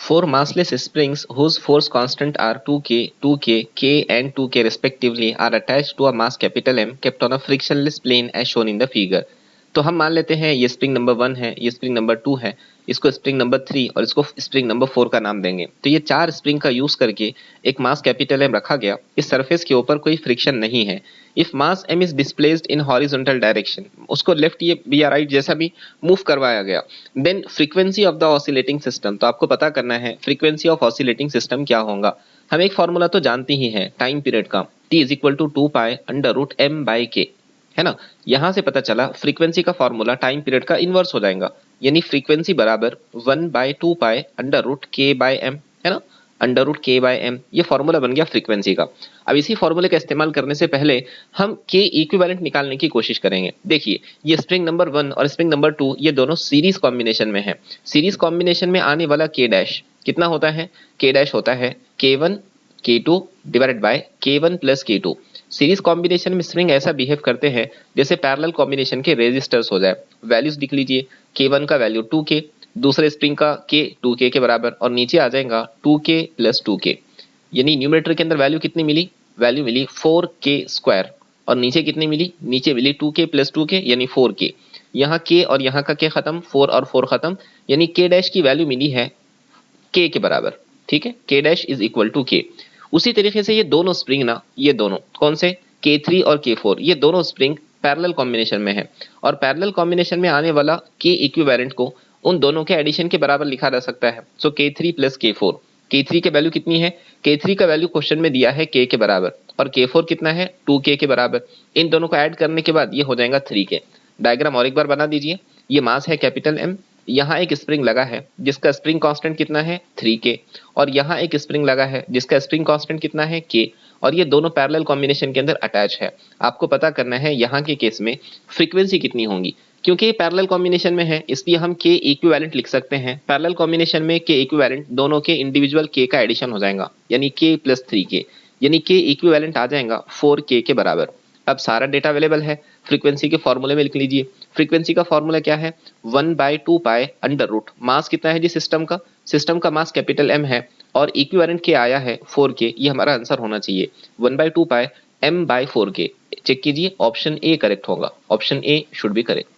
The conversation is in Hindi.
Four massless springs whose force constant are 2k, 2k, k and 2k respectively are attached to a mass capital M kept on a frictionless plane as shown in the figure। तो हम मान लेते हैं ये स्प्रिंग नंबर 1 है, ये स्प्रिंग नंबर 2 है, इसको स्प्रिंग नंबर 3 और इसको स्प्रिंग नंबर 4 का नाम देंगे। तो ये चार स्प्रिंग का यूज करके एक मास कैपिटल एम रखा गया। इस सरफेस के ऊपर कोई फ्रिक्शन नहीं है। If mass M is displaced in horizontal direction, उसको लेफ्ट या राइट जैसा भी मूव करवाया गया, then frequency of the oscillating system, तो आपको पता करना है फ्रीक्वेंसी ऑफ ऑसिलेटिंग सिस्टम क्या होगा। हम एक फॉर्मूला तो जानते ही है टाइम पीरियड का, t is equal to 2 pi under root M by K, है ना। यहां से पता चला फ्रीक्वेंसी का फॉर्मूला टाइम पीरियड का इनवर्स हो जाएगा, यानी फ्रीक्वेंसी बराबर 1/2 pi under root K by M, है ना, under root K by M. ये फॉर्मूला बन गया फ्रीक्वेंसी का। अब इसी फॉर्मूले का इस्तेमाल करने से पहले हम के इक्विवेलेंट निकालने की कोशिश करेंगे। देखिए ये स्प्रिंग नंबर 1 और स्प्रिंग नंबर 2 ये दोनों सीरीज कॉम्बिनेशन में है। सीरीज कॉम्बिनेशन में आने वाला के डैश कितना होता है, के डैश होता है k1 k2 divided by k1 plus k2। Series combination में स्प्रिंग ऐसा बिहेव करते हैं जैसे पैरेलल कॉम्बिनेशन के रेजिस्टर्स हो जाए। वैल्यूज लिख लीजिए, k1 का वैल्यू 2k, दूसरे स्प्रिंग का k 2k के बराबर, और नीचे आ जाएगा 2k प्लस 2k, यानी न्यूमरेटर के अंदर वैल्यू कितनी मिली, वैल्यू मिली 4k स्क्वायर, और नीचे कितनी मिली, नीचे मिली 2k प्लस 2k यानी 4k। यहाँ k और यहाँ का k खत्म, 4 और 4 खत्म, यानी k डैश की वैल्यू मिली है k के बराबर। ठीक है, k dash is equal to k। उसी तरीके से ये दोनों स्प्रिंग ना, ये दोनों कौन से, K3 और K4, ये दोनों स्प्रिंग पैरेलल कॉम्बिनेशन में है, और पैरेलल कॉम्बिनेशन में आने वाला K इक्विवेलेंट को उन दोनों के एडिशन के बराबर लिखा जा सकता है। सो K3 प्लस K4, K3 की वैल्यू कितनी है, K3 का वैल्यू क्वेश्चन में दिया है K के बराबर, और K4 कितना है 2K के बराबर। इन दोनों को ऐड करने के बाद ये हो जाएगा 3K। डायग्राम और एक बार बना दीजिए। ये मास है कैपिटल M, यहाँ एक स्प्रिंग लगा है जिसका स्प्रिंग कांस्टेंट कितना है 3K, और यहाँ एक स्प्रिंग लगा है जिसका स्प्रिंग कांस्टेंट कितना है K, और ये दोनों पैरेलल कॉम्बिनेशन के अंदर अटैच है। आपको पता करना है यहाँ के केस में फ्रीक्वेंसी कितनी होंगी। क्योंकि ये पैरेलल कॉम्बिनेशन में है इसलिए हम K इक्विवेलेंट लिख सकते हैं। पैरेलल कॉम्बिनेशन में K इक्विवेलेंट दोनों के इंडिविजुअल K का एडिशन हो जाएगा, यानी K प्लस 3K, यानी K इक्विवेलेंट आ जाएगा 4K के बराबर। अब सारा डेटा अवेलेबल है, फ्रीक्वेंसी के फॉर्मूले में लिख लीजिए। फ्रीक्वेंसी का फॉर्मूला क्या है, 1/2 पाई अंडर रूट, मास कितना है जी सिस्टम का मास कैपिटल M है, और इक्विवेलेंट के आया है 4K, ये हमारा आंसर होना चाहिए 1/2 पाई M/4K। चेक कीजिए, ऑप्शन ए करेक्ट होगा, option A should be correct.